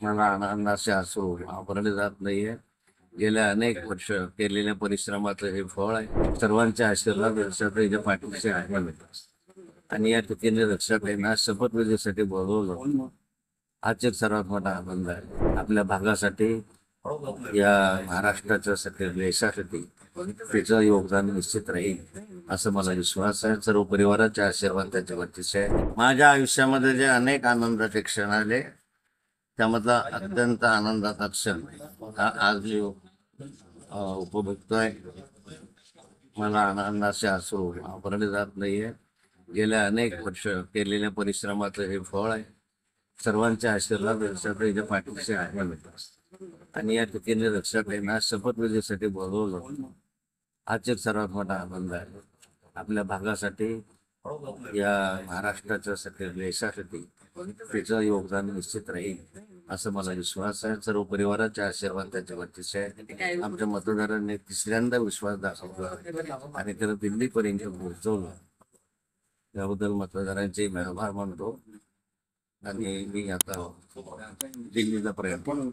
मला आनंदाचे अश्रू आवरले जात नाहीये. गेल्या अनेक वर्ष केलेल्या परिश्रमाचं हे फळ आहे. सर्वांच्या आशीर्वाद रक्षाताईच्या पाठीशी आहे आणि या ठिकाणी रक्षाताईंना शपथविधीसाठी बोलवलं. हाच एक सर्वात मोठा आनंद आहे. आपल्या भागासाठी, या महाराष्ट्राच्या साठी, देशासाठी तिचं योगदान निश्चित राहील असं मला विश्वास आहे. सर्व परिवाराचे आशीर्वाद त्याच्या पाठीशी आहे. माझ्या आयुष्यामध्ये जे अनेक आनंदाचे क्षण आले त्यामधला अत्यंत आनंदाचा क्षण हा आज मी उपभोगतोय. मला आनंदाचे अश्रू आवरले जात नाहीये. गेल्या अनेक वर्ष केलेल्या परिश्रमाचं हे फळ आहे. सर्वांच्या आशीर्वाद रक्षाताईच्या पाठीशी आहे आणि या ठिकाणी रक्षाताईंना शपथविधीसाठी बोलवलं. हाच एक सर्वात मोठा आनंद आहे. आपल्या भागासाठी, या महाराष्ट्राच्या साठी, देशासाठी तिचं योगदान निश्चित राहील असं मला विश्वास आहे. सर्व परिवाराचे आशीर्वाद त्याच्या पाठीशी आहे. आमच्या मतदारांनी तिसऱ्यांदा विश्वास दाखवला आणि त्याला दिल्लीपर्यंत पोहोचवलं. त्याबद्दल मतदारांचे मी आभार मानतो आणि मी आता दिल्लीचा प्रयत्न